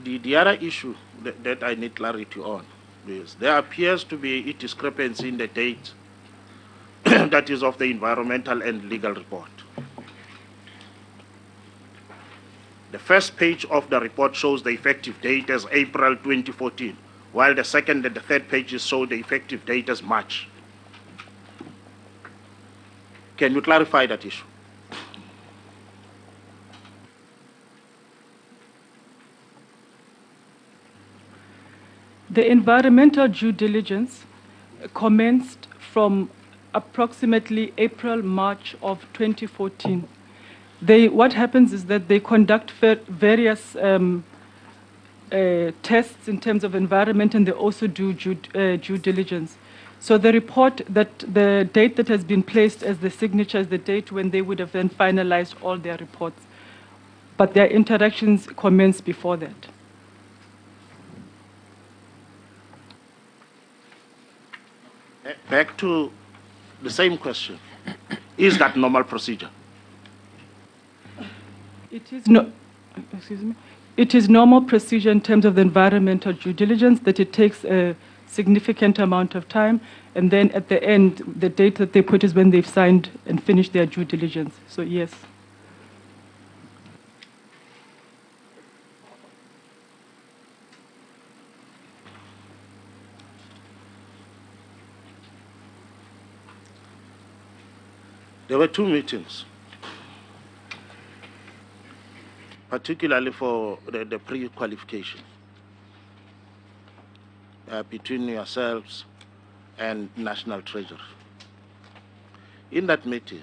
The other issue that I need clarity on is there appears to be a discrepancy in the date that is of the environmental and legal report. The first page of the report shows the effective date as April 2014, while the second and the third pages show the effective date as March. Can you clarify that issue? The environmental due diligence commenced from approximately April, March of 2014. What happens is that they conduct various tests in terms of environment, and they also do due diligence. So the report, the date that has been placed as the signature is the date when they would have then finalized all their reports. But their interactions commenced before that. Back to the same question. Is that normal procedure? It is excuse me. It is normal procedure in terms of the environmental due diligence that it takes a significant amount of time, and then at the end, the date that they put is when they've signed and finished their due diligence. So yes. There were two meetings, particularly for the pre-qualification between yourselves and National Treasury. In that meeting,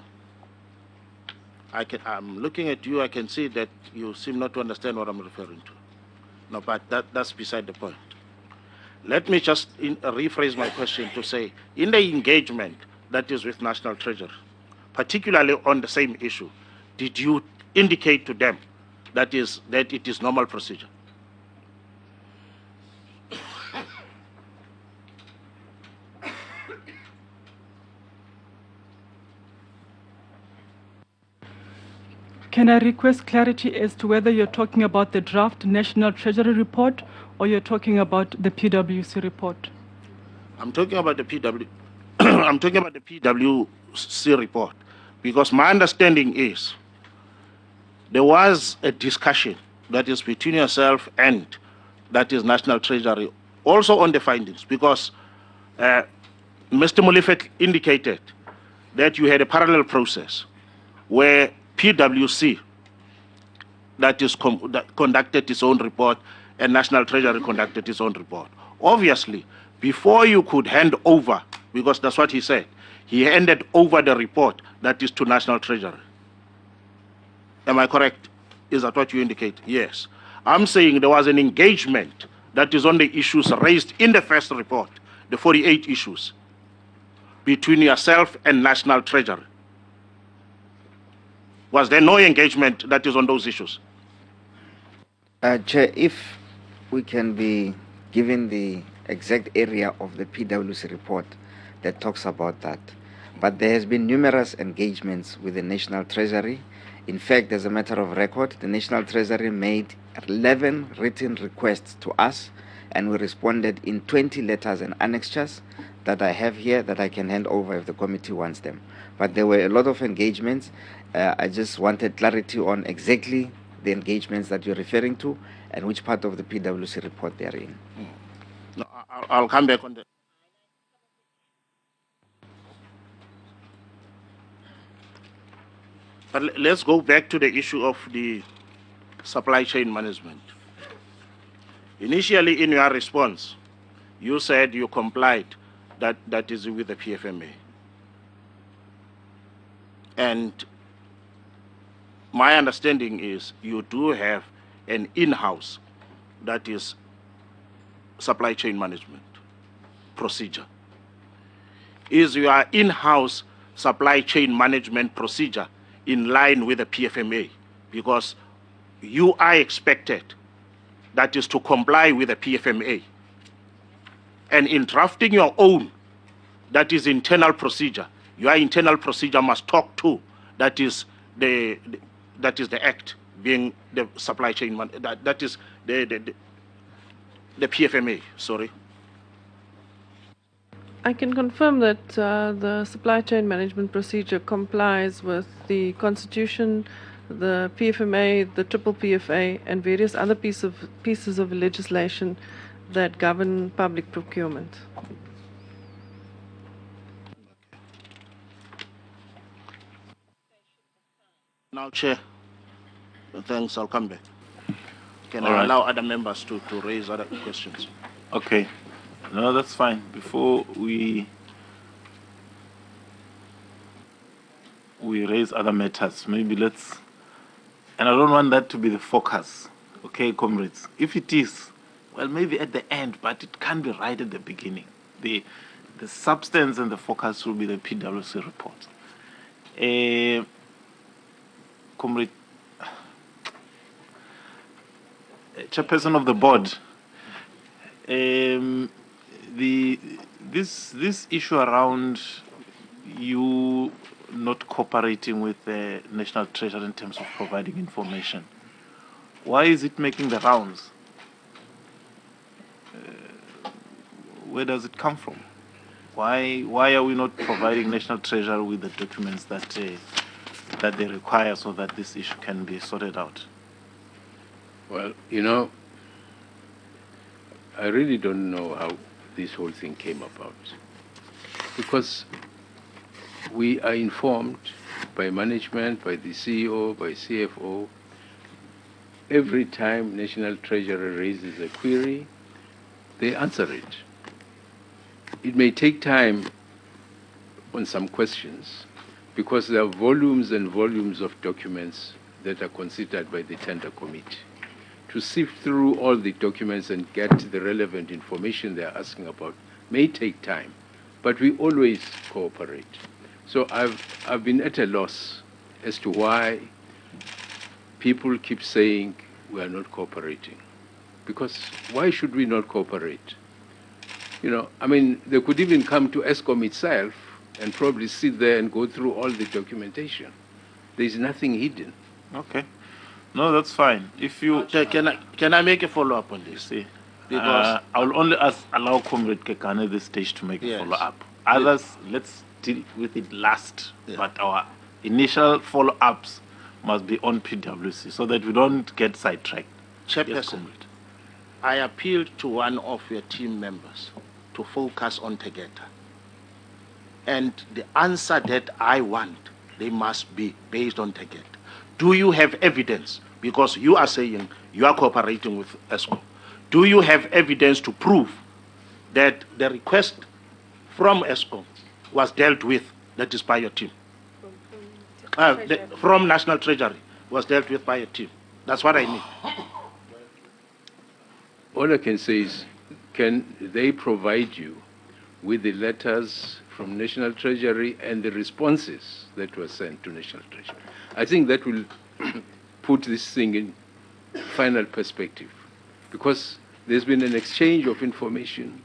I'm looking at you, I can see that you seem not to understand what I'm referring to. No, but that's beside the point. Let me just rephrase my question to say, in the engagement that is with National Treasury, particularly on the same issue, did you indicate to them that it is normal procedure? Can I request clarity as to whether you're talking about the draft National Treasury report or you're talking about the PwC report? I'm talking about the I'm talking about the PwC report, because my understanding is there was a discussion that is between yourself and that is National Treasury, also on the findings, because Mr. Molifet indicated that you had a parallel process where PwC that conducted its own report and National Treasury conducted its own report. Obviously, before you could hand over, because that's what he said, he handed over the report that is to National Treasury. Am I correct? Is that what you indicate? Yes. I'm saying there was an engagement that is on the issues raised in the first report, the 48 issues, between yourself and National Treasury. Was there no engagement that is on those issues? Chair, if we can be given the exact area of the PwC report that talks about that. But there has been numerous engagements with the National Treasury. In fact, as a matter of record, the National Treasury made 11 written requests to us, and we responded in 20 letters and annexures that I have here that I can hand over if the committee wants them. But there were a lot of engagements. I just wanted clarity on exactly the engagements that you're referring to and which part of the PwC report they're in. No, I'll come back on that. But let's go back to the issue of the supply chain management. Initially, in your response, you said you complied that is with the PFMA. And my understanding is you do have an in-house that is supply chain management procedure. Is your in-house supply chain management procedure in line with the PFMA? Because you are expected, that is, to comply with the PFMA. And in drafting your own, that is internal procedure, your internal procedure must talk to, that is the act being the supply chain, that is the PFMA, sorry. I can confirm that the supply chain management procedure complies with the Constitution, the PFMA, the Triple PFA, and various other pieces of legislation that govern public procurement. Now, Chair, thanks, I'll come back. Can All I right. allow other members to raise other questions? Okay. No, that's fine. Before we raise other matters, maybe let's, and I don't want that to be the focus, okay, comrades? If it is, well, maybe at the end, but it can't be right at the beginning. The substance and the focus will be the PwC report. Comrade, Chairperson of the board, this issue around you not cooperating with the National Treasury in terms of providing information, why is it making the rounds? Where does it come from? Why are we not providing National Treasury with the documents that they require so that this issue can be sorted out? Well, you know, I really don't know how this whole thing came about. Because we are informed by management, by the CEO, by CFO. Every time National Treasury raises a query, they answer it. It may take time on some questions because there are volumes and volumes of documents that are considered by the tender committee. To sift through all the documents and get the relevant information they're asking about may take time, but we always cooperate. So I've been at a loss as to why people keep saying we are not cooperating. Because why should we not cooperate? You know, I mean, they could even come to Eskom itself and probably sit there and go through all the documentation. There's nothing hidden. Okay. No, that's fine. If you Chair, can I make a follow-up on this? see, Because I will only allow Comrade Kekane this stage to make Yes. a follow-up. Others, let's deal with it last. Yeah. But our initial follow-ups must be on PwC so that we don't get sidetracked. Yes, Chairperson, Comrade. I appealed to one of your team members to focus on Tegeta. And the answer that I want, they must be based on Tegeta. Do you have evidence? Because you are saying you are cooperating with Eskom. Do you have evidence to prove that the request from Eskom was dealt with, that is by your team? From National Treasury was dealt with by your team. That's what I need. All I can say is, can they provide you with the letters from National Treasury and the responses that were sent to National Treasury? I think that will put this thing in final perspective, because there's been an exchange of information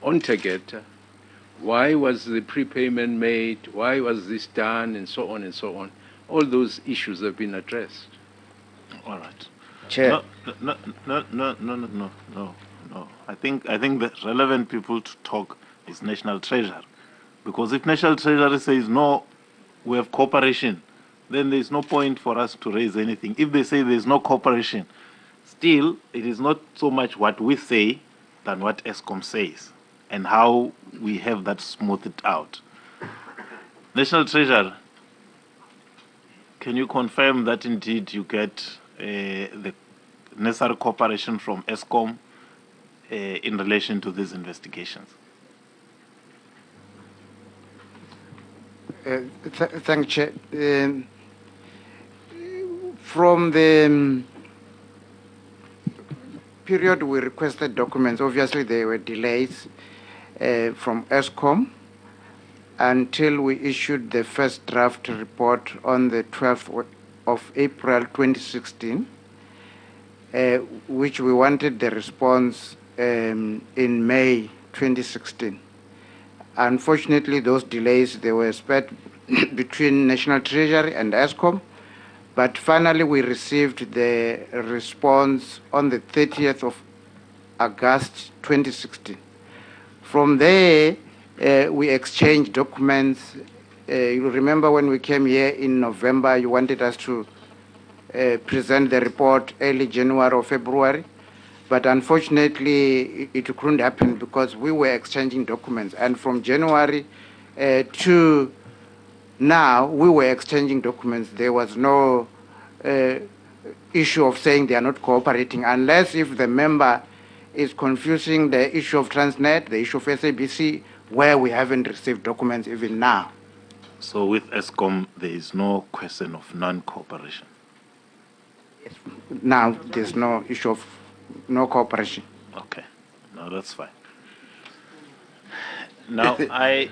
on Tegeta. Why was the prepayment made? Why was this done? And so on and so on. All those issues have been addressed. All right. Chair. No. I think the relevant people to talk is National Treasury, because if National Treasury says no, we have cooperation, then there is no point for us to raise anything. If they say there is no cooperation, still it is not so much what we say than what Eskom says and how we have that smoothed out. National Treasury, can you confirm that indeed you get the necessary cooperation from Eskom in relation to these investigations? Thank you, Chair. From the period we requested documents, obviously there were delays from Eskom until we issued the first draft report on the 12th of April 2016, which we wanted the response in May 2016. Unfortunately, those delays, they were spread between National Treasury and Eskom, but finally we received the response on the 30th of August 2016. From there, we exchanged documents. You remember when we came here in November, you wanted us to present the report early January or February, but unfortunately it couldn't happen because we were exchanging documents. And from January to now, we were exchanging documents. There was no issue of saying they are not cooperating, unless if the member is confusing the issue of Transnet, the issue of SABC, where we haven't received documents even now. So with Eskom, there is no question of non-cooperation. Now, there's no issue of no cooperation. Okay, no, that's fine. Now, I'm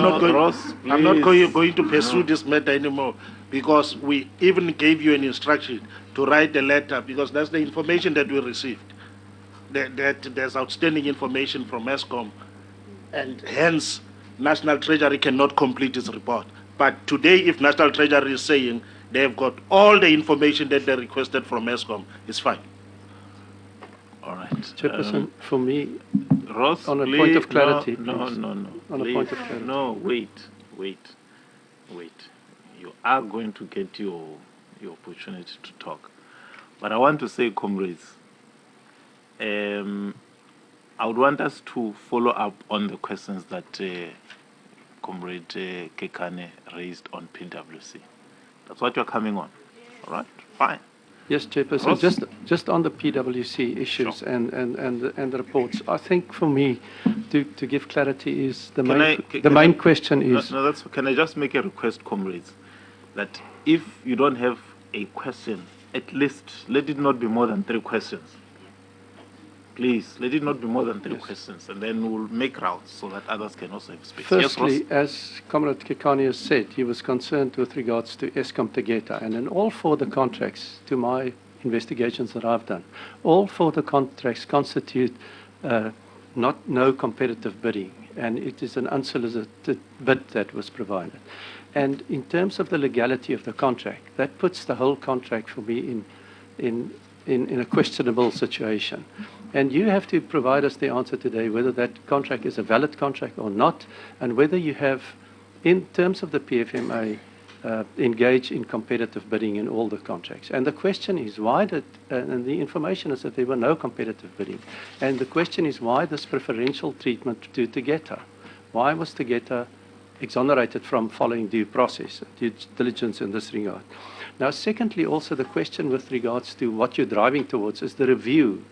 not going. Ross, I'm not please. going to pursue this matter anymore, because we even gave you an instruction to write a letter, because that's the information that we received. That there's outstanding information from Eskom, and hence National Treasury cannot complete its report. But today, if National Treasury is saying they've got all the information that they requested from Eskom, it's fine. All right. Chairperson, for me, Ross, on a please, point of clarity, no, please. no, no, On a please. point of clarity. No, wait. You are going to get your opportunity to talk. But I want to say, comrades, I would want us to follow up on the questions that Comrade Kekane raised on PwC. That's what you're coming on. All right? Fine. Yes, Chairperson. Ross? Just on the PwC issues Sure. and the reports, I think for me to give clarity is the Can main I- question is No, can I just make a request, comrades, that if you don't have a question, at least let it not be more than 3 questions. Please, let it not be more than 3 Yes. questions, and then we'll make rounds so that others can also have space. Yes, Firstly, Ross? as Comrade Kekane has said, he was concerned with regards to Eskom Tegeta, and in all 4 of the contracts, to my investigations that I've done, all 4 of the contracts constitute no competitive bidding, and it is an unsolicited bid that was provided. And in terms of the legality of the contract, that puts the whole contract for me in a questionable situation. And you have to provide us the answer today whether that contract is a valid contract or not, and whether you have, in terms of the PFMA, engaged in competitive bidding in all the contracts. And the question is why did, and the information is that there were no competitive bidding. And the question is why this preferential treatment to Tegeta? Why was Tegeta exonerated from following due process, due diligence in this regard? Now, secondly, also the question with regards to what you're driving towards is the review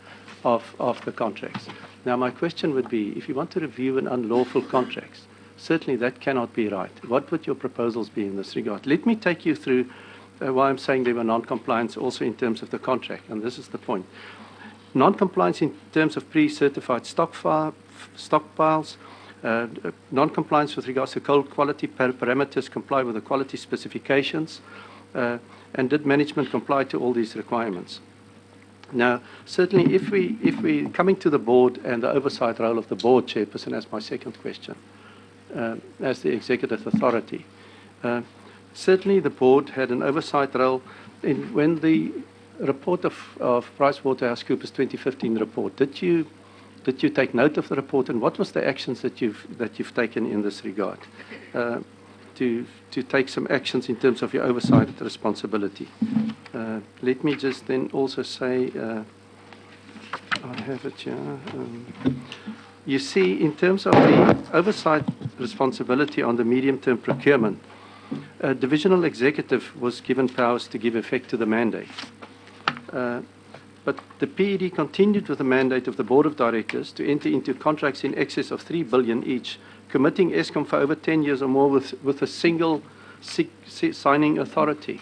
of the contracts. Now, my question would be, if you want to review an unlawful contracts, certainly that cannot be right. What would your proposals be in this regard? Let me take you through why I'm saying there were non-compliance also in terms of the contract, and this is the point. Non-compliance in terms of pre-certified stockpiles, non-compliance with regards to coal quality parameters comply with the quality specifications, and did management comply to all these requirements? Now, certainly if we coming to the board and the oversight role of the board, Chairperson, as my second question, as the executive authority, certainly the board had an oversight role when the report of PricewaterhouseCoopers 2015 report. Did you take note of the report, and what was the actions that you've taken in this regard to take some actions in terms of your oversight responsibility? Let me just then also say, I have it here. You see, in terms of the oversight responsibility on the medium-term procurement, a divisional executive was given powers to give effect to the mandate. But the PED continued with the mandate of the Board of Directors to enter into contracts in excess of 3 billion each, committing Eskom for over 10 years or more with a single signing authority.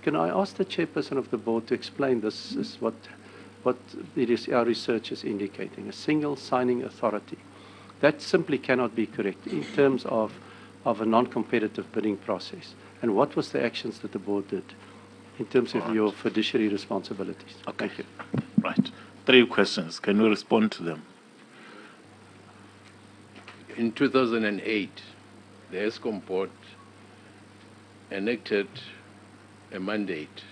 Can I ask the chairperson of the board to explain this? Is what it is our research is indicating, a single signing authority. That simply cannot be correct in terms of a non-competitive bidding process. And what was the actions that the board did in terms of your fiduciary responsibilities? Okay. Thank you. Right. 3 questions. Can you respond to them? In 2008, the Eskom board enacted a mandate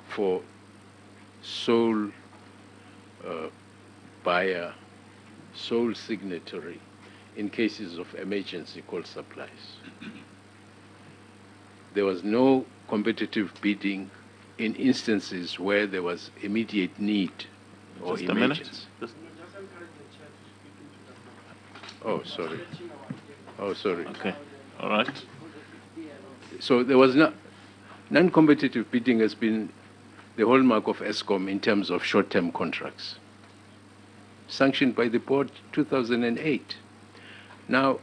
for sole buyer, sole signatory in cases of emergency coal supplies. There was no competitive bidding in instances where there was immediate need or Just a minute. emergency. Oh, sorry. Oh, sorry. Okay. All right. So there was non-competitive bidding has been the hallmark of Eskom in terms of short-term contracts, sanctioned by the board 2008. Now,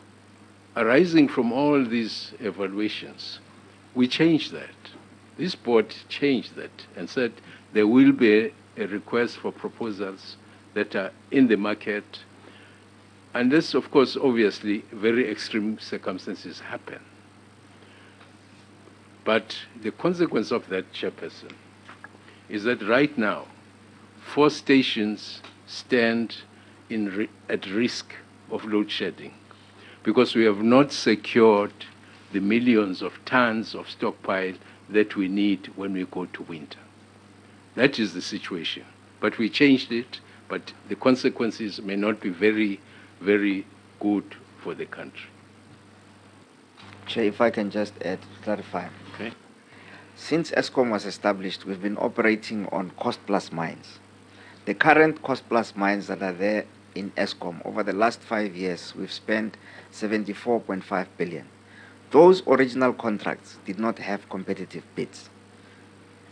arising from all these evaluations, we changed that. This board changed that and said there will be a request for proposals that are in the market, unless, of course, obviously, very extreme circumstances happen. But the consequence of that, Chairperson, is that right now, 4 stations stand at risk of load shedding because we have not secured the millions of tons of stockpile that we need when we go to winter. That is the situation. But we changed it, but the consequences may not be very, very good for the country. Chair, if I can just add, clarify. Okay. Since Eskom was established, we've been operating on cost-plus mines. The current cost-plus mines that are there in Eskom, over the last 5 years, we've spent 74.5 billion. Those original contracts did not have competitive bids.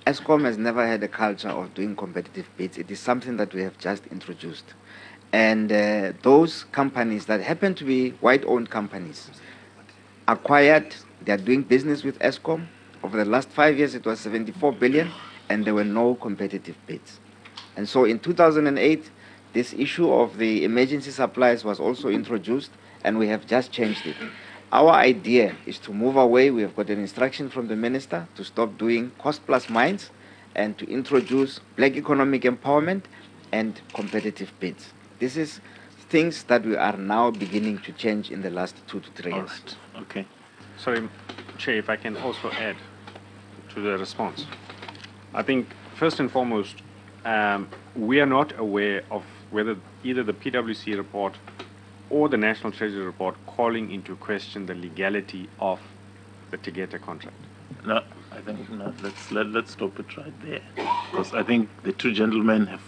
Eskom has never had a culture of doing competitive bids. It is something that we have just introduced. And those companies that happen to be white-owned companies acquired, they are doing business with Eskom. Over the last 5 years, it was 74 billion, and there were no competitive bids. And so in 2008, this issue of the emergency supplies was also introduced, and we have just changed it. Our idea is to move away. We have got an instruction from the minister to stop doing cost-plus mines and to introduce black economic empowerment and competitive bids. This is things that we are now beginning to change in the last 2 to 3 years. All right. Okay. Sorry, Chair, if I can also add to the response. I think, first and foremost, we are not aware of whether either the PwC report or the National Treasury report calling into question the legality of the Tegeta contract. No, I think no, let's stop it right there, because I think the two gentlemen have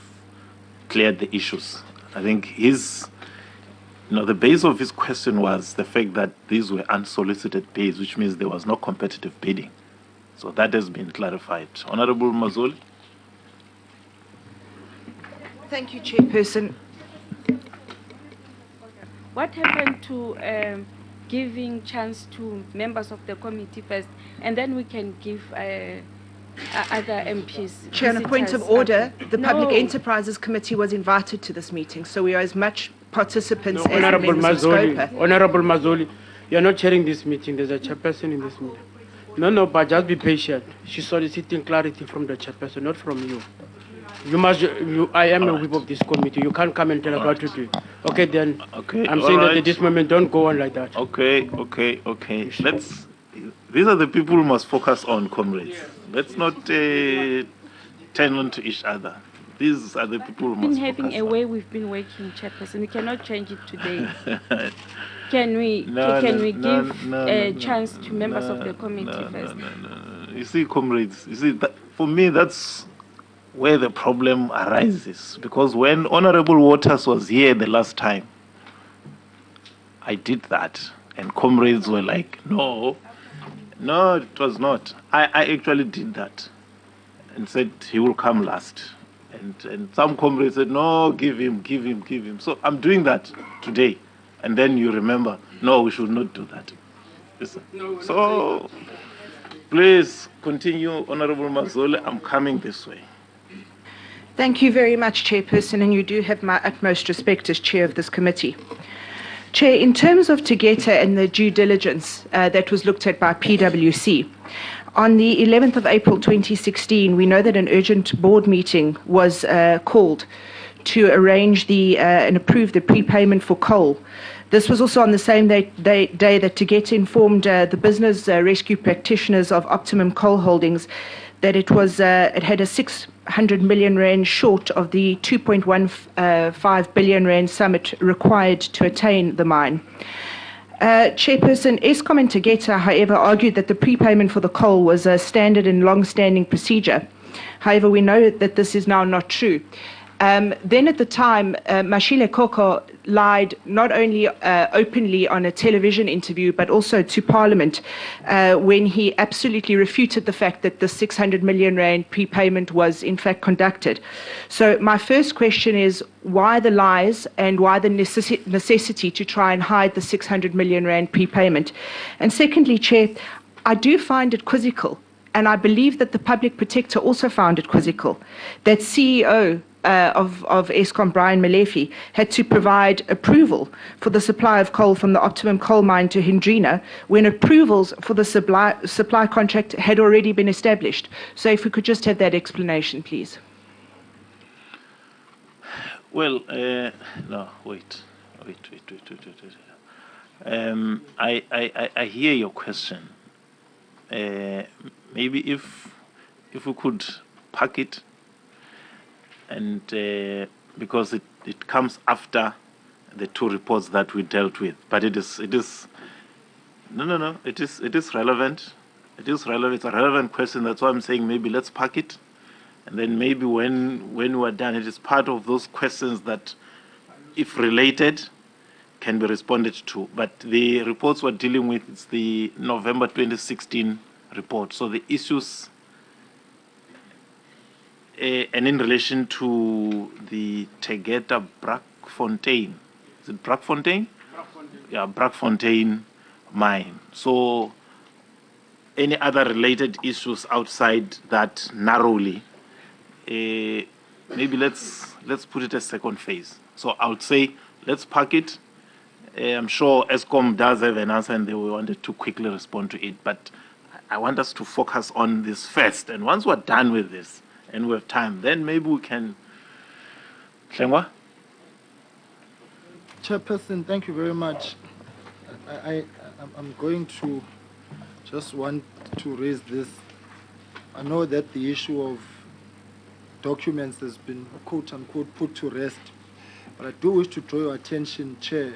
cleared the issues. I think the base of his question was the fact that these were unsolicited bids, which means there was no competitive bidding. So that has been clarified. Honorable Mazoli. Thank you, Chairperson. What happened to giving chance to members of the committee first, and then we can give other MPs? Chair, on a point of order, the Public Enterprises Committee was invited to this meeting, so we are as much participants as Honorable members of Scopa. Honorable Mazoli, you are not chairing this meeting. There's a chairperson in this meeting. No, but just be patient. She's soliciting clarity from the chairperson, not from you. I am a whip of this committee. You can't come and tell us what to do. Okay, then. Okay. I'm saying that at this moment, don't go on like that. Okay. These are the people who must focus on, comrades. Let's not turn on to each other. These are the people who must focus on. Having a way we've been working, Chairperson. We cannot change it today. Can we give a chance to members of the committee first? No. You see, comrades, for me, that's where the problem arises. Because when Honorable Waters was here the last time, I did that. And comrades were like, no, it was not. I actually did that and said he will come last. And some comrades said, no, give him. So I'm doing that today. And then you remember, no, we should not do that. So please continue, Honorable Mazole. I'm coming this way. Thank you very much, Chairperson, and you do have my utmost respect as Chair of this committee. Chair, in terms of Tegeta and the due diligence that was looked at by PwC, on the 11th of April 2016, we know that an urgent board meeting was called to arrange and approve the prepayment for coal. This was also on the same day that Tegeta informed the business rescue practitioners of Optimum Coal Holdings that it had a 600 million rand short of the 2.15 billion rand summit required to attain the mine. Chairperson, Eskom and Tegeta, however, argued that the prepayment for the coal was a standard and long-standing procedure. However, we know that this is now not true. Then at the time, Mashile Koko lied not only openly on a television interview, but also to Parliament when he absolutely refuted the fact that the 600 million rand prepayment was in fact conducted. So my first question is, why the lies and why the necessity to try and hide the 600 million rand prepayment? And secondly, Chair, I do find it quizzical, and I believe that the Public Protector also found it quizzical, that CEO of Eskom, Brian Molefe, had to provide approval for the supply of coal from the Optimum coal mine to Hendrina when approvals for the supply contract had already been established. So if we could just have that explanation, please. Well, no, wait. I hear your question. Maybe if we could pack it, and because it comes after the two reports that we dealt with, but it is relevant. It is relevant. It's a relevant question. That's why I'm saying maybe let's pack it, and then maybe when we're done, it is part of those questions that, if related, can be responded to. But the reports we're dealing with, it's the November 2016 report. So the issues. And in relation to the Tegeta Brakfontein, is it Brakfontein? Yeah, Brakfontein mine. So any other related issues outside that narrowly, maybe let's put it as second phase. So I would say let's pack it. I'm sure Eskom does have an answer and they wanted to quickly respond to it, but I want us to focus on this first. And once we're done with this, and we have time, then maybe we can. Hlengwa? Chairperson, thank you very much. I'm going to just want to raise this. I know that the issue of documents has been quote unquote put to rest, but I do wish to draw your attention, Chair,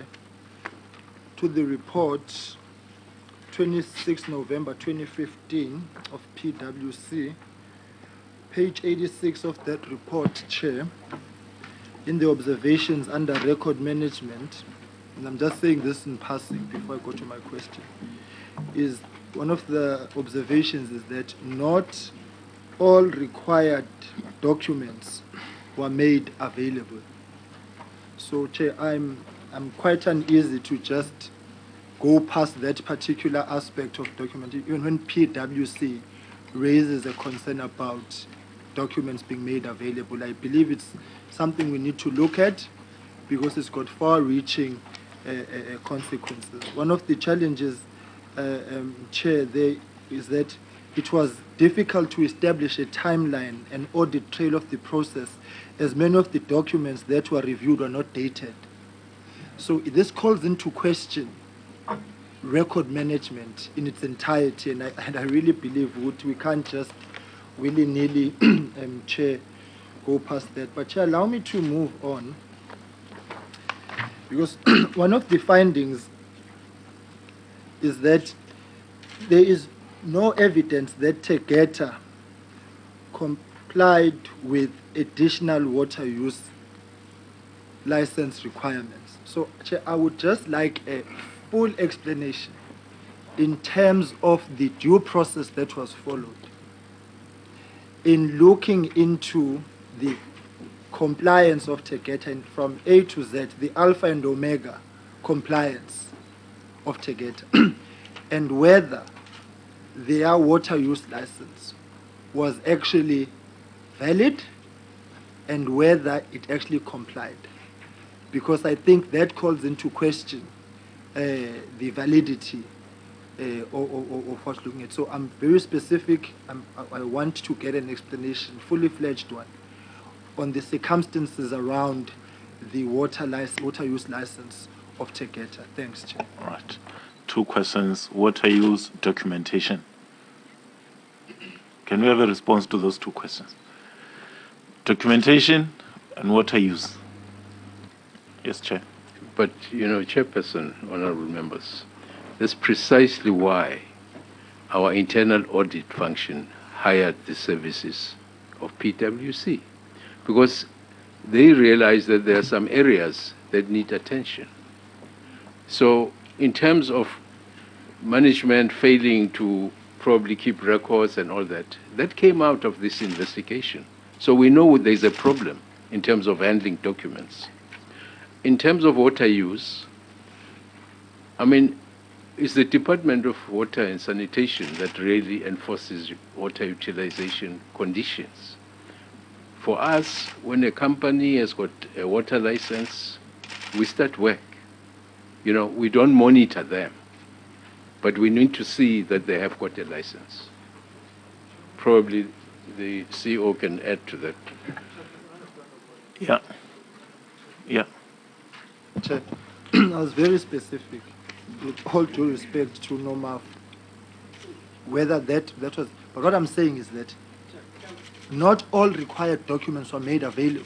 to the report 26 November 2015 of PwC. Page 86 of that report, Chair, in the observations under record management, and I'm just saying this in passing before I go to my question, is one of the observations is that not all required documents were made available. So, Chair, I'm quite uneasy to just go past that particular aspect of document, even when PwC raises a concern about documents being made available. I believe it's something we need to look at because it's got far-reaching consequences. One of the challenges, Chair, there is that it was difficult to establish a timeline and audit trail of the process, as many of the documents that were reviewed were not dated. So this calls into question record management in its entirety, and I really believe we can't just willy-nilly, Chair, go past that. But Chair, allow me to move on, because one of the findings is that there is no evidence that Tegeta complied with additional water use license requirements. So, Chair, I would just like a full explanation in terms of the due process that was followed in looking into the compliance of Tegeta, and from A to Z, the alpha and omega compliance of Tegeta, and whether their water use license was actually valid and whether it actually complied. Because I think that calls into question the validity of what's looking at. So I'm very specific. I want to get an explanation, fully fledged one, on the circumstances around the water use license of Tegeta. Thanks, Chair. All right. Two questions. Water use documentation. Can we have a response to those two questions? documentation and water use. Yes, Chair. But, you know, Chairperson, honorable members, that's precisely why our internal audit function hired the services of PwC, because they realize that there are some areas that need attention. So in terms of management failing to probably keep records and all that, that came out of this investigation. So we know there's a problem in terms of handling documents. In terms of water use, I mean, it's the Department of Water and Sanitation that really enforces water utilization conditions. For us, when a company has got a water license, we start work. You know, we don't monitor them, but we need to see that they have got a license. Probably the CEO can add to that. Yeah. Yeah. Chair, I was very specific, with all due respect to Nomaf, whether that was, but what I'm saying is that not all required documents were made available.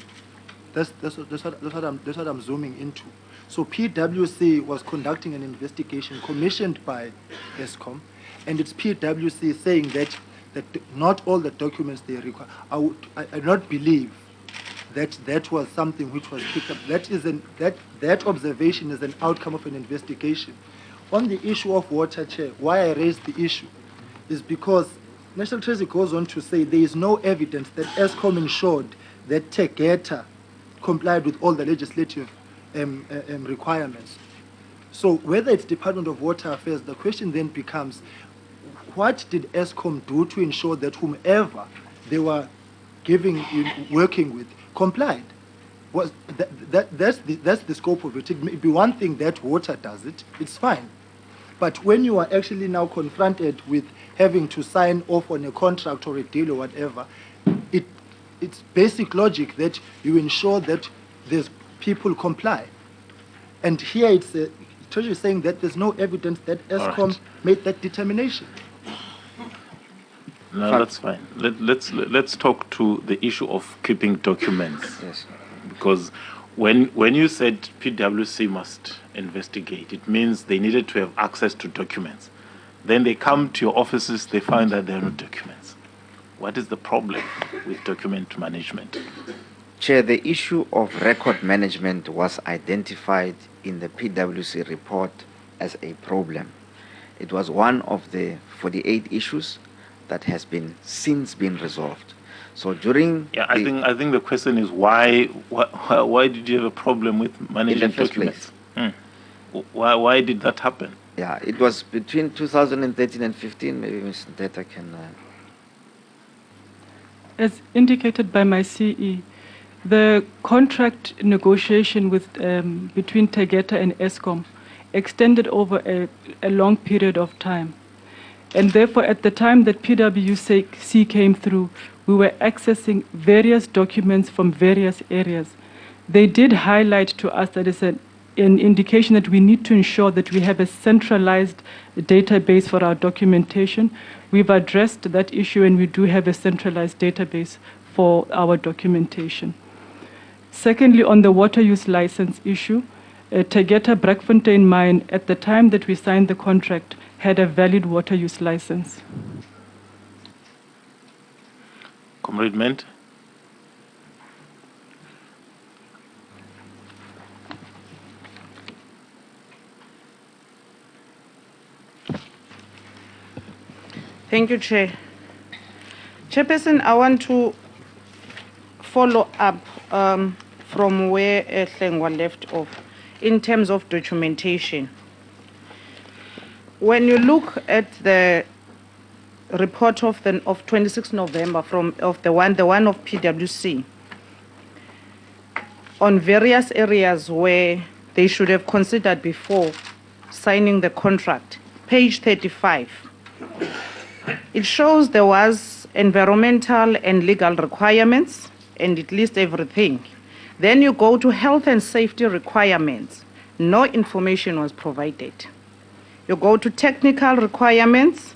That's what I'm zooming into. So PwC was conducting an investigation commissioned by Eskom, and it's PwC saying that not all the documents they require. I do not believe that was something which was picked up. That observation is an outcome of an investigation. On the issue of water, Chair, why I raised the issue is because National Treasury goes on to say there is no evidence that Eskom ensured that Tegeta complied with all the legislative requirements. So whether it's Department of Water Affairs, the question then becomes, what did Eskom do to ensure that whomever they were working with complied? That's the scope of it. It may be one thing that water does it, it's fine. But when you are actually now confronted with having to sign off on a contract or a deal or whatever, it's basic logic that you ensure that there's people comply. And here it's Treasury saying that there's no evidence that Eskom made that determination. No, that's fine. Let's talk to the issue of keeping documents. Yes. Because when you said PwC must investigate, it means they needed to have access to documents. Then they come to your offices, they find that there are no documents. What is the problem with document management? Chair, the issue of record management was identified in the PwC report as a problem. It was one of the 48 issues that has since been resolved. So during I think the question is why did you have a problem with managing documents? Why did that happen? Yeah, it was between 2013 and 15. Maybe Ms. Tegeta can. As indicated by my CE, the contract negotiation between Tegeta and Eskom extended over a long period of time. And therefore, at the time that PwC came through, we were accessing various documents from various areas. They did highlight to us that it's an indication that we need to ensure that we have a centralized database for our documentation. We've addressed that issue, and we do have a centralized database for our documentation. Secondly, on the water use license issue, Tegeta Brackfontein mine, at the time that we signed the contract, had a valid water use license. Comrade Ment? Thank you, Chair. Chairperson, I want to follow up from where Hlengwa left off in terms of documentation. When you look at the report of 26 November of the one of PwC on various areas where they should have considered before signing the contract, page 35. It shows there was environmental and legal requirements, and it lists everything. Then you go to health and safety requirements. No information was provided. You go to technical requirements.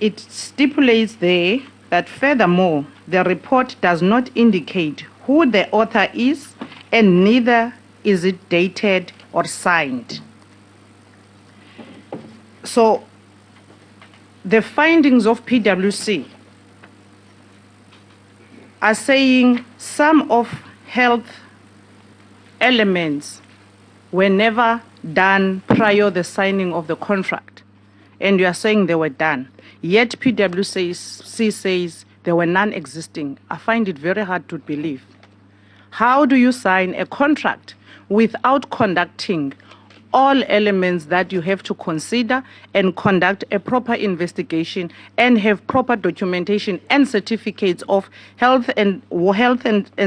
It stipulates there that furthermore, The report does not indicate who the author is, and neither is it dated or signed. So the findings of PwC are saying some of health elements were never done prior to the signing of the contract. And you are saying they were done. Yet PwC says they were non-existing. I find it very hard to believe. How do you sign a contract without conducting all elements that you have to consider and conduct a proper investigation and have proper documentation and certificates of health and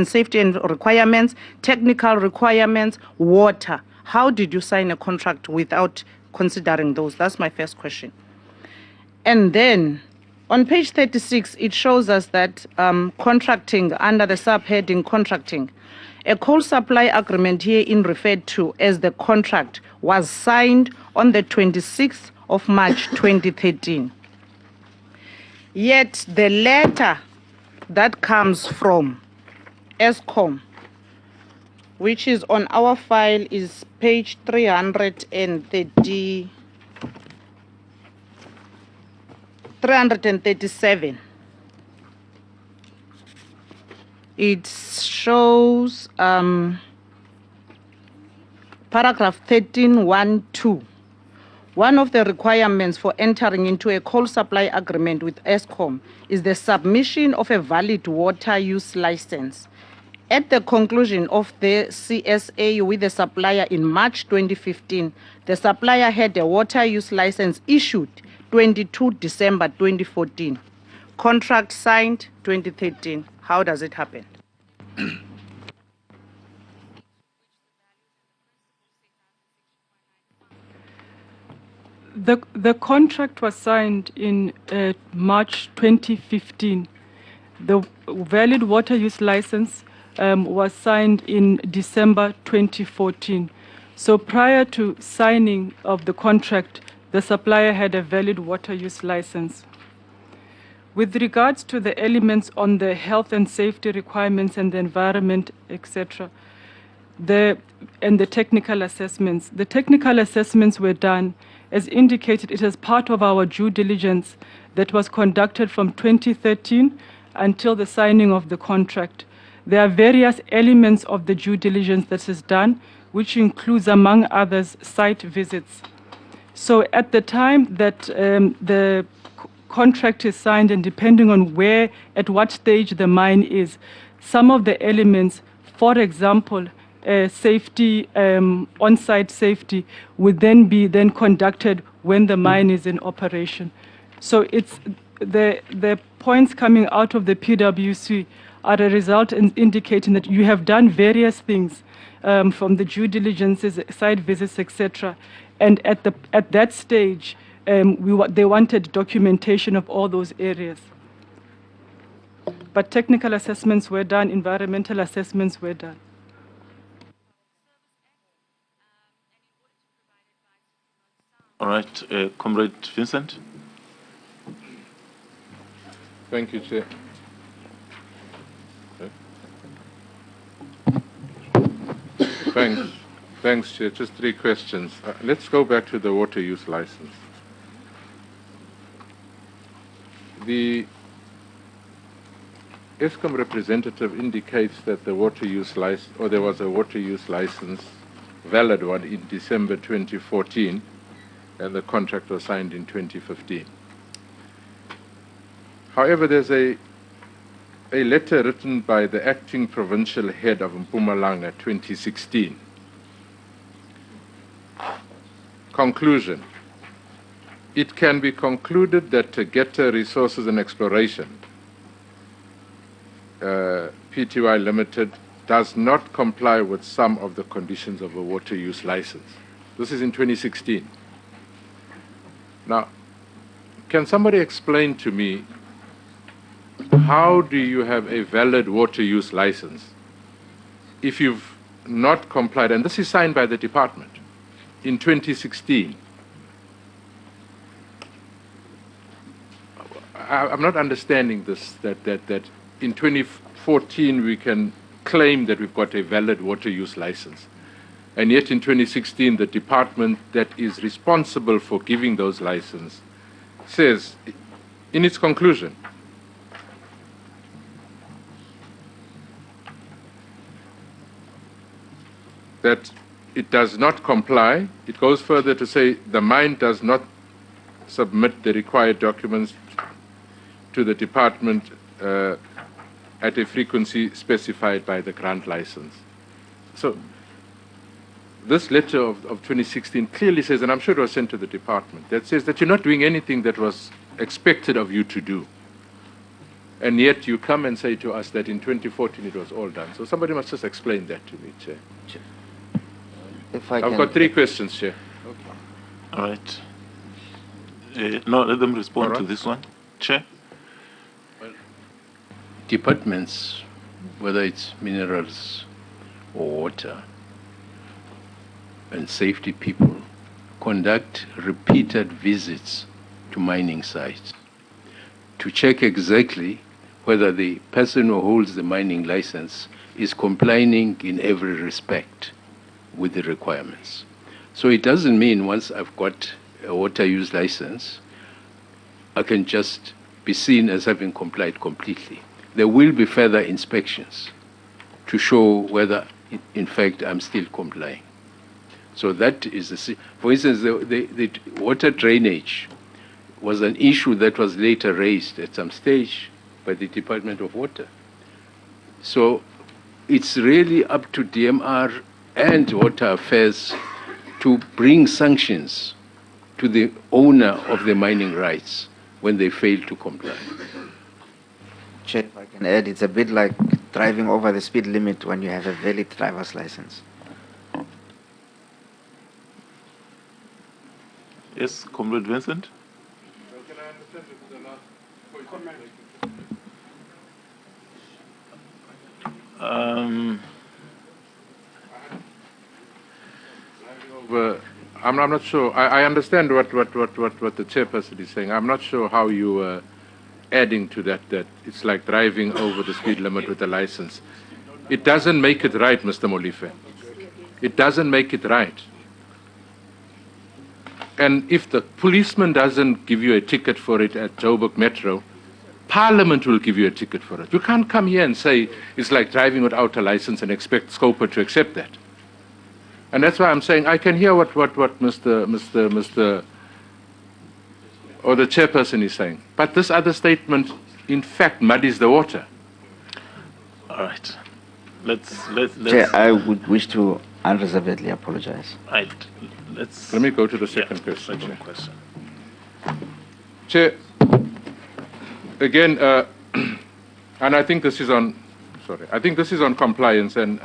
safety and requirements, technical requirements, water? How did you sign a contract without considering those? That's my first question. And then on page 36, it shows us that contracting, under the subheading contracting, a coal supply agreement herein referred to as the contract was signed on the 26th of March 2013. Yet the letter that comes from Eskom, which is on our file, is page 337. It shows paragraph 13.1.2. One of the requirements for entering into a coal supply agreement with Eskom is the submission of a valid water use license. At the conclusion of the CSA with the supplier in March 2015, the supplier had a water use license issued 22 December 2014. Contract signed 2013. How does it happen? The contract was signed in March 2015. The valid water use license was signed in December 2014. So prior to signing of the contract, the supplier had a valid water use license. With regards to the elements on the health and safety requirements and the environment, etc., and the technical assessments. The technical assessments were done, as indicated, it is part of our due diligence that was conducted from 2013 until the signing of the contract. There are various elements of the due diligence that is done, which includes, among others, site visits. So at the time that the contract is signed, and depending on where, at what stage the mine is, some of the elements, for example, safety, on-site safety, would then be conducted when the mine is in operation. So it's the points coming out of the PwC are a result in indicating that you have done various things from the due diligences, site visits, etc. And at that stage, they wanted documentation of all those areas. But technical assessments were done, environmental assessments were done. All right, Comrade Vincent. Thank you, Chair. Thanks, Chair. Just three questions. Let's go back to the water use license. The Eskom representative indicates that the water use license, or there was a water use license, valid one, in December 2014, and the contract was signed in 2015. However, there's a letter written by the acting provincial head of Mpumalanga, 2016. Conclusion. It can be concluded that Tegeta Resources and Exploration, Pty Limited, does not comply with some of the conditions of a water use license. This is in 2016. Now, can somebody explain to me, how do you have a valid water use license if you've not complied? And this is signed by the department in 2016. I'm not understanding this, that in 2014 we can claim that we've got a valid water use license. And yet in 2016, the department that is responsible for giving those licenses says, in its conclusion, that it does not comply. It goes further to say the mine does not submit the required documents to the department at a frequency specified by the grant license. So this letter of 2016 clearly says, and I'm sure it was sent to the department, that says that you're not doing anything that was expected of you to do. And yet you come and say to us that in 2014 it was all done. So somebody must just explain that to me, Chair. If I I've can, got 3 questions, Chair. All right. No, let them respond to right. this one. Chair? Departments, whether it's minerals or water, and safety people, conduct repeated visits to mining sites to check exactly whether the person who holds the mining license is complying in every respect with the requirements. So it doesn't mean once I've got a water use license, I can just be seen as having complied completely. There will be further inspections to show whether, in fact, I'm still complying. So that is the, for instance, the water drainage was an issue that was later raised at some stage by the Department of Water. So it's really up to DMR and Water Affairs to bring sanctions to the owner of the mining rights when they fail to comply. Chair, if I can add, it's a bit like driving over the speed limit when you have a valid driver's license. Yes, Comrade Vincent? I'm not sure. I understand what the chairperson is saying. I'm not sure how you are adding to that it's like driving over the speed limit with a license. It doesn't make it right, Mr. Molife. It doesn't make it right. And if the policeman doesn't give you a ticket for it at Joburg Metro, Parliament will give you a ticket for it. You can't come here and say it's like driving without a license and expect Scopa to accept that. And that's why I'm saying I can hear what Mr. or the chairperson is saying. But this other statement, in fact, muddies the water. All right. Let's Chair, I would wish to unreservedly apologize. Right. Let me go to the second question. Second question. Chair, again, and I think this is on, I think this is on compliance, and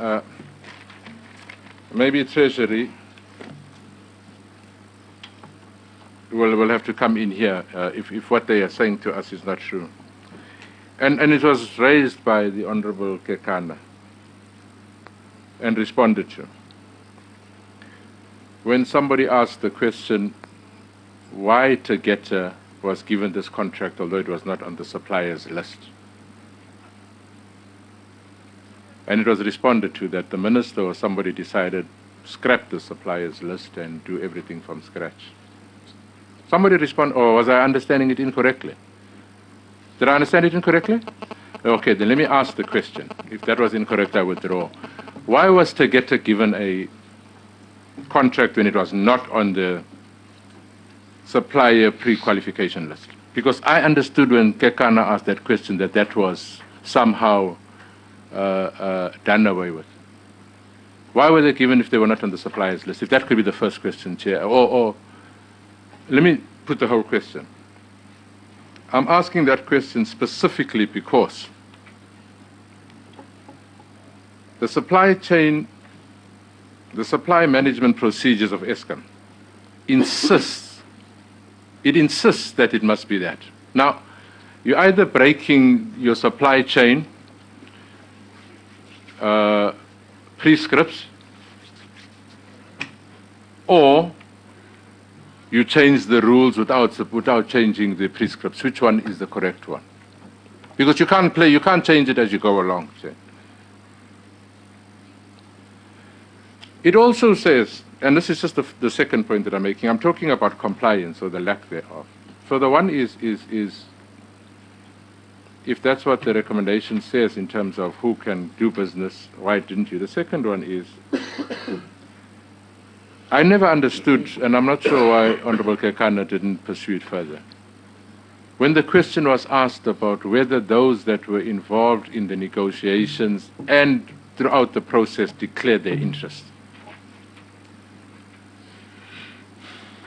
maybe Treasury will have to come in here if what they are saying to us is not true. And it was raised by the Honorable Kekana and responded to. When somebody asked the question why Tegeta was given this contract, although it was not on the suppliers list, and it was responded to that the minister or somebody decided scrap the suppliers list and do everything from scratch. Somebody responded, or was I understanding it incorrectly? Did I understand it incorrectly? Okay, then let me ask the question. If that was incorrect, I withdraw. Why was Tegeta given a contract when it was not on the supplier pre-qualification list? Because I understood when Kekana asked that question that that was somehow done away with. Why were they given if they were not on the suppliers list? If that could be the first question, Chair. Or let me put the whole question. I'm asking that question specifically because the supply chain, the supply management procedures of Eskom insists that it must be that. Now, you're either breaking your supply chain prescripts, or you change the rules without changing the prescripts. Which one is the correct one? Because you can't change it as you go along. Chair. It also says, and this is just the second point that I'm making, I'm talking about compliance or the lack thereof. So the one is if that's what the recommendation says in terms of who can do business, why didn't you? The second one is, I never understood, and I'm not sure why Honorable Kekana didn't pursue it further. When the question was asked about whether those that were involved in the negotiations and throughout the process declared their interest.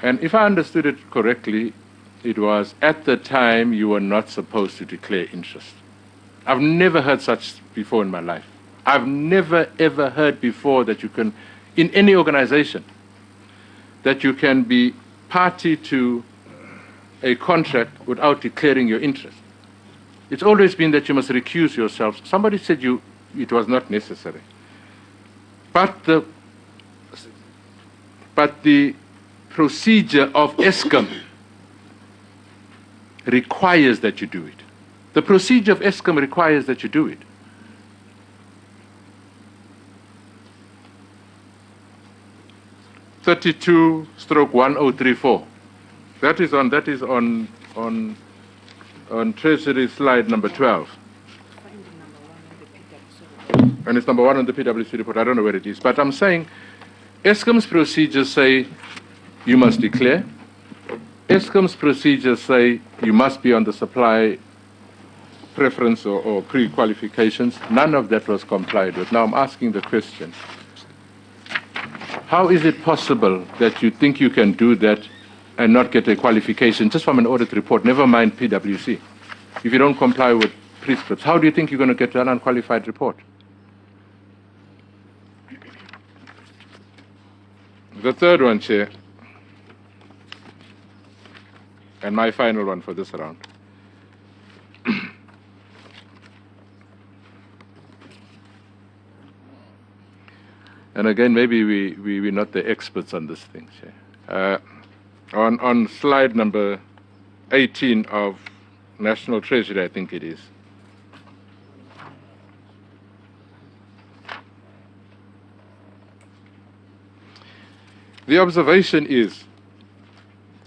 And if I understood it correctly, it was at the time you were not supposed to declare interest. I've never heard such before in my life. I've never ever heard before that you can, in any organization, that you can be party to a contract without declaring your interest. It's always been that you must recuse yourself. Somebody said it was not necessary. But the procedure of Eskom requires that you do it. The procedure of Eskom requires that you do it. (32/1034). That is on Treasury slide number 12. And it's number 1 on the PwC report. I don't know where it is, but I'm saying Eskom's procedures say you must declare. Eskom's procedures say you must be on the supply preference or pre-qualifications. None of that was complied with. Now I'm asking the question, how is it possible that you think you can do that and not get a qualification just from an audit report, never mind PwC? If you don't comply with prescripts, how do you think you're going to get an unqualified report? The third one, Chair, and my final one for this round. And again, maybe we're not the experts on this thing, Chair. On slide number 18 of National Treasury, I think it is. The observation is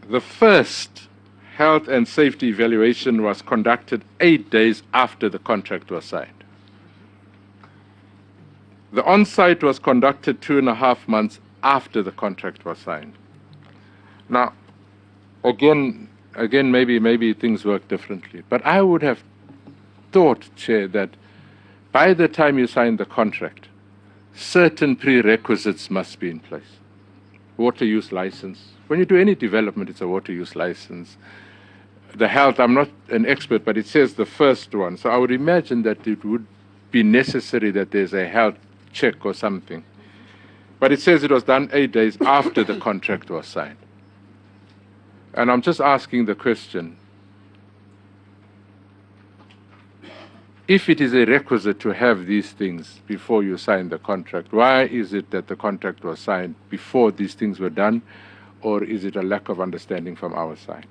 the first health and safety evaluation was conducted 8 days after the contract was signed. The on-site was conducted 2.5 months after the contract was signed. Now, again, maybe things work differently, but I would have thought, Chair, that by the time you sign the contract, certain prerequisites must be in place. Water use license. When you do any development, it's a water use license. The health, I'm not an expert, but it says the first one. So I would imagine that it would be necessary that there's a health check or something. But it says it was done 8 days after the contract was signed. And I'm just asking the question, if it is a requisite to have these things before you sign the contract, why is it that the contract was signed before these things were done, or is it a lack of understanding from our side?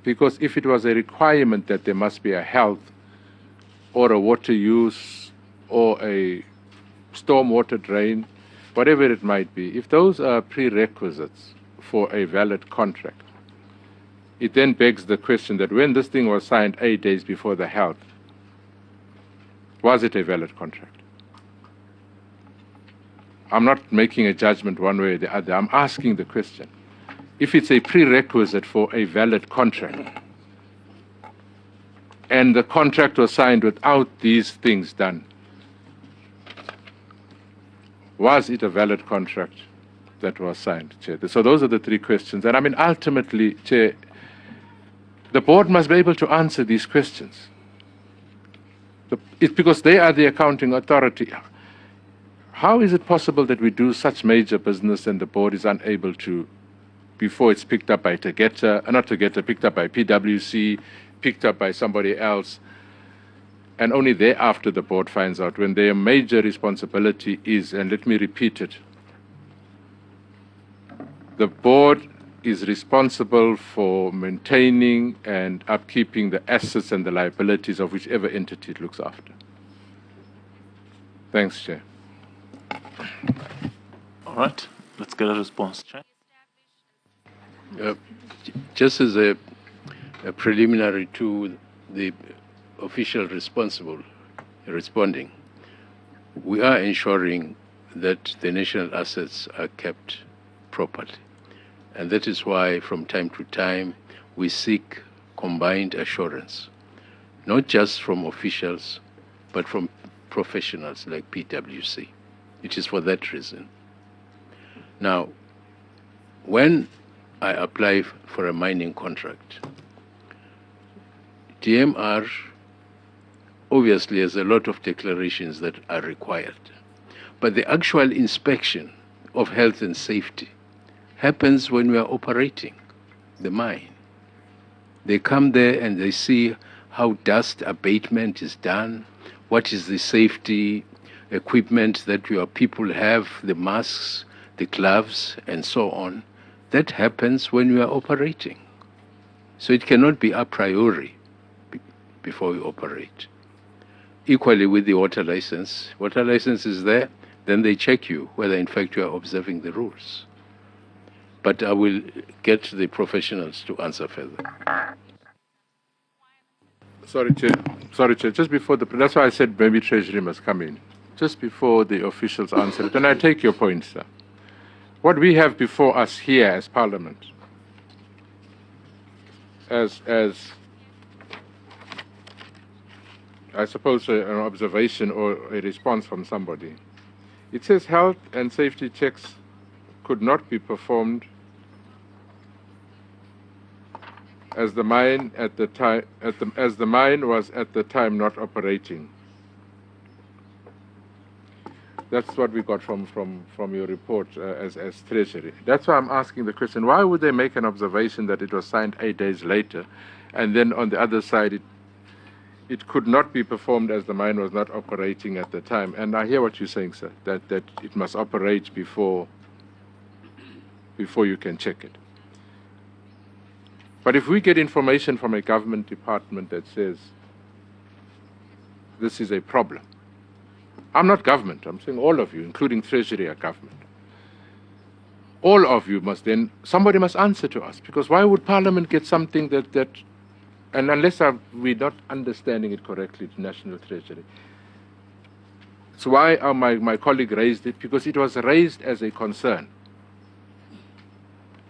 Because if it was a requirement that there must be a health or a water use or a stormwater drain, whatever it might be, if those are prerequisites for a valid contract, it then begs the question that when this thing was signed 8 days before the health, was it a valid contract? I'm not making a judgment one way or the other. I'm asking the question. If it's a prerequisite for a valid contract, and the contract was signed without these things done, was it a valid contract that was signed, Chair? So those are the three questions. And I mean, ultimately, Chair, the board must be able to answer these questions. It's because they are the accounting authority. How is it possible that we do such major business and the board is unable to, before it's picked up by Tegeta, not Tegeta, picked up by PwC, picked up by somebody else, and only thereafter the board finds out when their major responsibility is, and let me repeat it, the board is responsible for maintaining and upkeeping the assets and the liabilities of whichever entity it looks after. Thanks, Chair. All right, let's get a response, Chair. Just as a preliminary to the official responsible responding, we are ensuring that the national assets are kept properly. And that is why from time to time we seek combined assurance, not just from officials, but from professionals like PwC. It is for that reason. Now, when I apply for a mining contract, DMR obviously has a lot of declarations that are required. But the actual inspection of health and safety happens when we are operating the mine. They come there and they see how dust abatement is done, what is the safety equipment that your people have, the masks, the gloves, and so on. That happens when we are operating. So it cannot be a priori before we operate. Equally with the water license. Water license is there, then they check you whether in fact you are observing the rules. But I will get the professionals to answer further. Sorry, Chair. Just before that's why I said maybe Treasury must come in. Just before the officials answer it, and I take your point, sir. What we have before us here as Parliament, as I suppose an observation or a response from somebody, it says health and safety checks could not be performed as the mine at the time as the mine was at the time not operating. That's what we got from your report as Treasury. That's why I'm asking the question, why would they make an observation that it was signed 8 days later, and then on the other side it could not be performed as the mine was not operating at the time? And I hear what you're saying, sir, that it must operate before you can check it. But if we get information from a government department that says this is a problem, I'm not government, I'm saying all of you, including Treasury, are government. All of you must then, somebody must answer to us, because why would Parliament get something that and unless we're not understanding it correctly, the National Treasury. So why my colleague raised it? Because it was raised as a concern.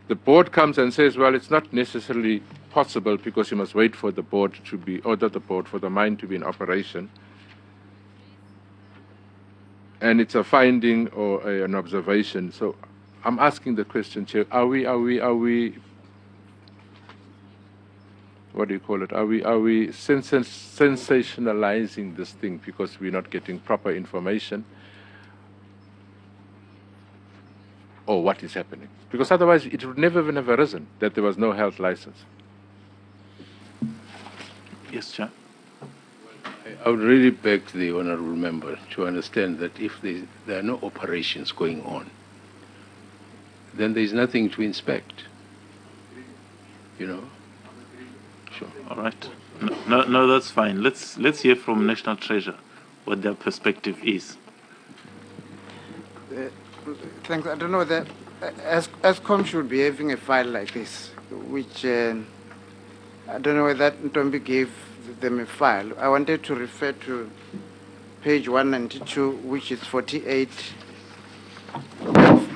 The board comes and says, well, it's not necessarily possible because you must wait for the board to be, or not the board, for the mine to be in operation. And it's a finding or an observation. So I'm asking the question, Chair, are we, what do you call it? Are we sensationalizing this thing because we're not getting proper information? Or what is happening? Because otherwise it would never have arisen that there was no health license. Yes, Chair. I would really beg the honourable member to understand that if there are no operations going on, then there is nothing to inspect. You know? Sure. All right. No, that's fine. Let's hear from National Treasury what their perspective is. Thanks. I don't know that Eskom should be having a file like this, which I don't know whether Ntombi gave them a file. I wanted to refer to page 192, which is 48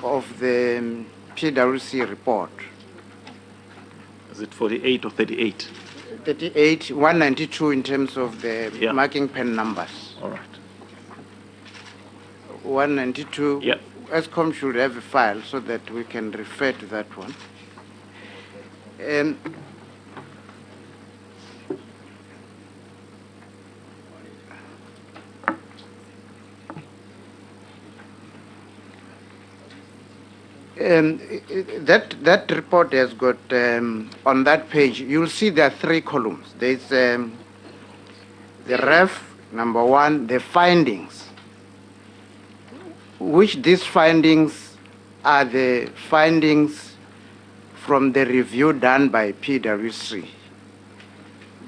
of the PwC report. Is it 48 or 38? 38, 192 in terms of the marking pen numbers. All right. 192. Yeah. Eskom should have a file so that we can refer to that one. And that report has got, on that page, you'll see there are 3 columns. There's the ref, number 1, the findings, which these findings are the findings from the review done by PwC,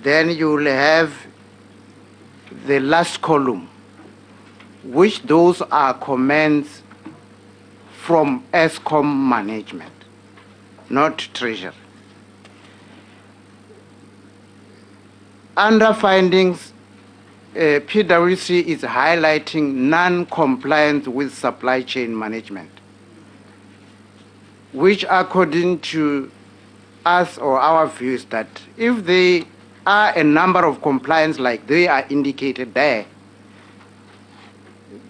then you will have the last column, which those are comments from Eskom management, not Treasury. Under findings, PwC is highlighting non-compliance with supply chain management, which according to us or our view is that if there are a number of compliance like they are indicated there,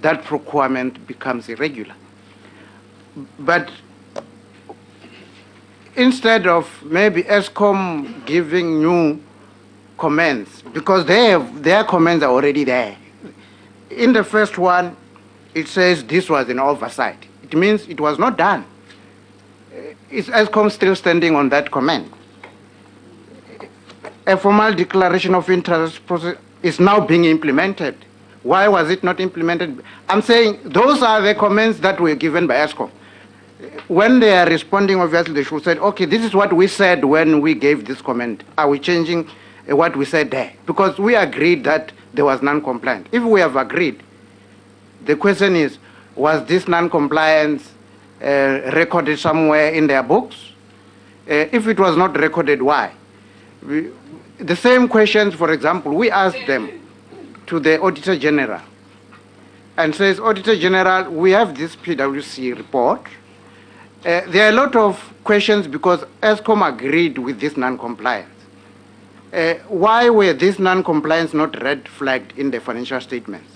that procurement becomes irregular. But instead of maybe Eskom giving new comments, because their comments are already there. In the first one, it says this was an oversight. It means it was not done. Is Eskom still standing on that comment? A formal declaration of interest process is now being implemented. Why was it not implemented? I'm saying those are the comments that were given by Eskom. When they are responding, obviously they should say, okay, this is what we said when we gave this comment. Are we changing what we said there? Because we agreed that there was non-compliance. If we have agreed, the question is, was this non-compliance recorded somewhere in their books? If it was not recorded, why? The same questions, for example, we asked them to the Auditor General and says, Auditor General, we have this PwC report. There are a lot of questions because Eskom agreed with this non-compliance. Why were these non-compliance not red flagged in the financial statements?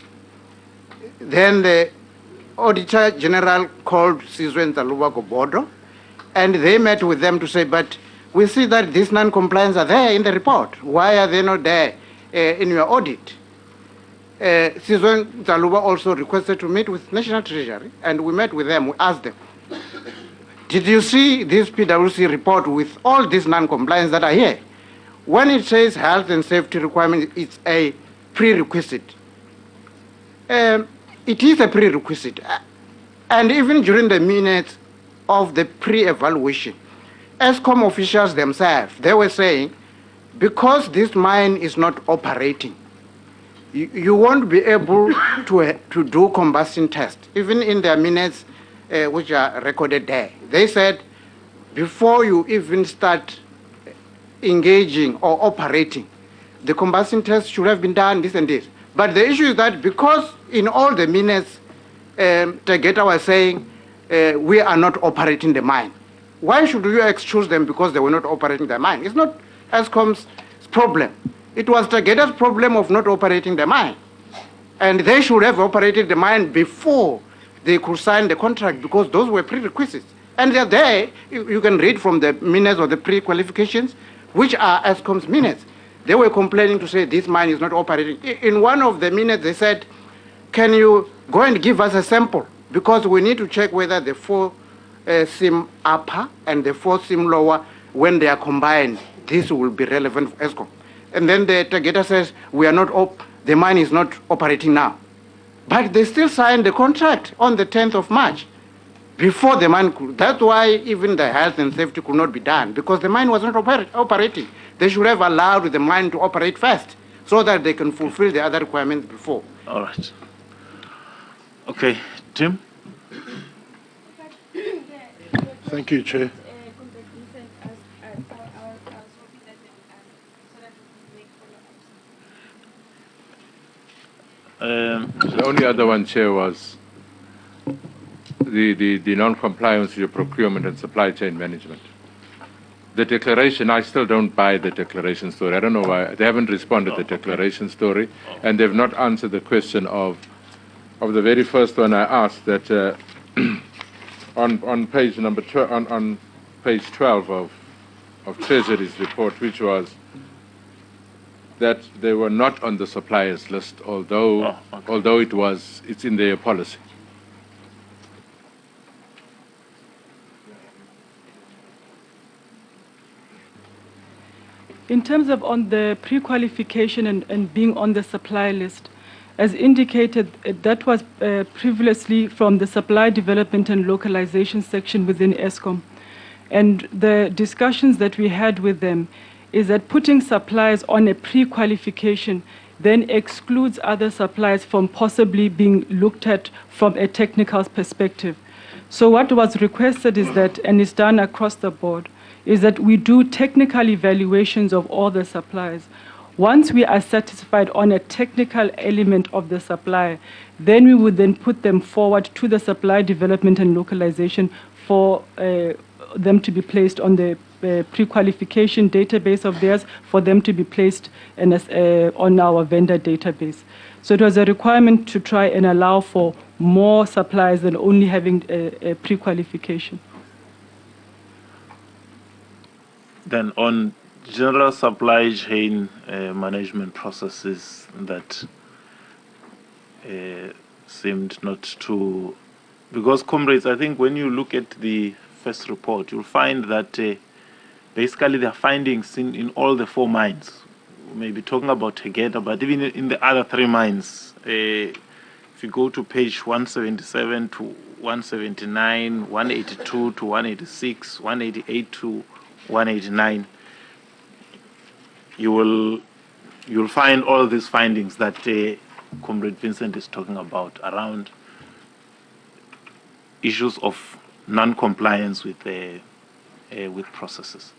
Then the Auditor General called Sizwe Ntaluba Gobodo, and they met with them to say, but we see that these non-compliance are there in the report. Why are they not there in your audit? Sizwe Ntaluba also requested to meet with National Treasury, and we met with them. We asked them, did you see this PwC report with all these non-compliance that are here? When it says health and safety requirement, it's a prerequisite. It is a prerequisite. And even during the minutes of the pre-evaluation, Eskom officials themselves, they were saying, because this mine is not operating, you won't be able to do combustion tests. Even in their minutes, which are recorded there, they said, before you even start engaging or operating, the combustion test should have been done, this and this. But the issue is that because in all the minutes, Tegeta was saying, we are not operating the mine. Why should you excuse them because they were not operating the mine? It's not Eskom's problem. It was Tegeta's problem of not operating the mine. And they should have operated the mine before they could sign the contract because those were prerequisites. And they're there. You can read from the minutes or the pre-qualifications, which are Eskom's minutes. They were complaining to say this mine is not operating. In one of the minutes, they said, can you go and give us a sample? Because we need to check whether the 4 sim upper and the 4 sim lower, when they are combined, this will be relevant for Eskom. And then the Tegeta says, we are not the mine is not operating now. But they still signed the contract on the 10th of March. Before the mine could, that's why even the health and safety could not be done, because the mine was not operating. They should have allowed the mine to operate first, so that they can fulfill the other requirements before. All right. Okay, Tim? Thank you, Chair. The only other one, Chair, was the non-compliance with your procurement and supply chain management. The declaration, I still don't buy the declaration story. I don't know why. They haven't responded to the declaration story, and they've not answered the question of the very first one I asked, that on page number on page 12 of Treasury's report, which was that they were not on the suppliers list, although it's in their policy. In terms of on the pre-qualification and being on the supply list, as indicated, that was previously from the supply development and localization section within Eskom. And the discussions that we had with them is that putting suppliers on a pre-qualification then excludes other suppliers from possibly being looked at from a technical perspective. So what was requested is that, and is done across the board, is that we do technical evaluations of all the suppliers. Once we are satisfied on a technical element of the supply, then we would then put them forward to the supply development and localization for them to be placed on the pre-qualification database of theirs, for them to be placed on our vendor database. So it was a requirement to try and allow for more suppliers than only having a pre-qualification. Then on general supply chain management processes that seemed not to, because comrades, I think when you look at the first report, you'll find that basically there are findings in all the 4 mines. We may be talking about Tegeta, but even in the other 3 mines, if you go to page 177 to 179, 182 to 186, 188 to 189, you'll find all these findings that Comrade Vincent is talking about around issues of non-compliance with processes.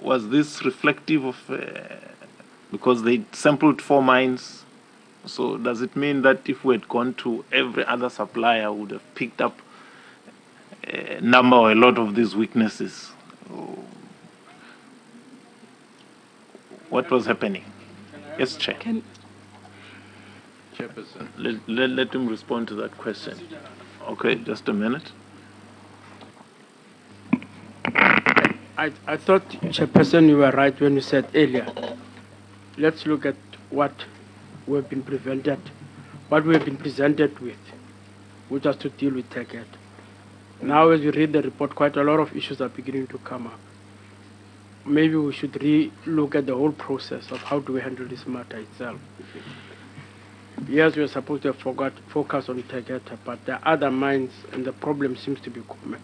Was this reflective of, because they sampled 4 mines, so does it mean that if we had gone to every other supplier, we would have picked up a number or a lot of these weaknesses? What was happening? Yes, Chair. Chairperson. Let him respond to that question. Okay, just a minute. I thought, Chairperson, you were right when you said earlier, let's look at what we've been presented with, which has to deal with Tegeta. Now, as you read the report, quite a lot of issues are beginning to come up. Maybe we should re-look at the whole process of how do we handle this matter itself. Yes, we're supposed to focus on Tegeta, but there are other mines, and the problem seems to be common.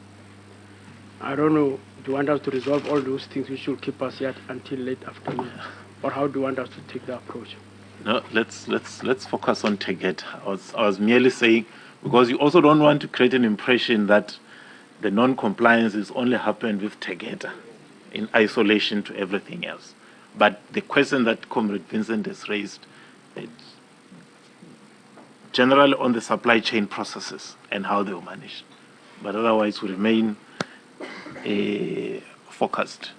I don't know, do you want us to resolve all those things which will keep us yet until late afternoon? Or how do you want us to take the approach? No, let's focus on Tegeta. I was merely saying, because you also don't want to create an impression that the non-compliance is only happened with Tegeta in isolation to everything else. But the question that Comrade Vincent has raised, generally on the supply chain processes and how they were managed. But otherwise we remain focused.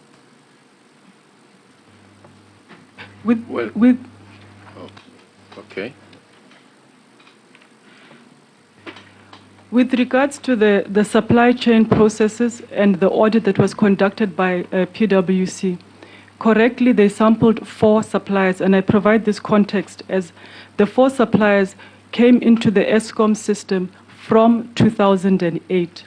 Okay. With regards to the supply chain processes and the audit that was conducted by PwC, correctly they sampled 4 suppliers, and I provide this context as the 4 suppliers came into the Eskom system from 2008.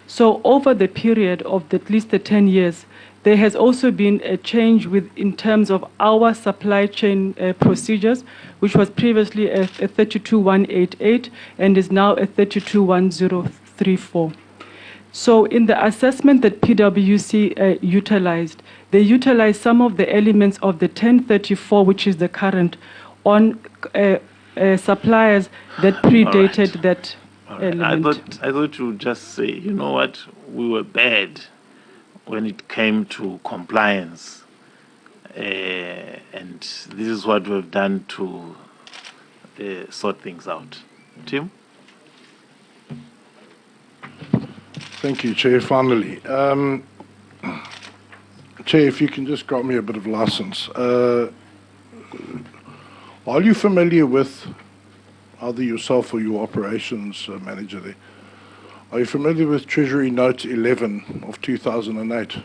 So over the period of at least the 10 years, there has also been a change in terms of our supply chain procedures, which was previously a 32188 and is now a 32134. So in the assessment that PwC utilized, they utilized some of the elements of the 1034, which is the current, on suppliers that predated that element. I thought you would just say, you know what, we were bad when it came to compliance, and this is what we've done to sort things out. Tim? Thank you, Chair. Finally. Chair, if you can just grant me a bit of license. Are you familiar with, either yourself or your operations manager there, are you familiar with Treasury Note 11 of 2008?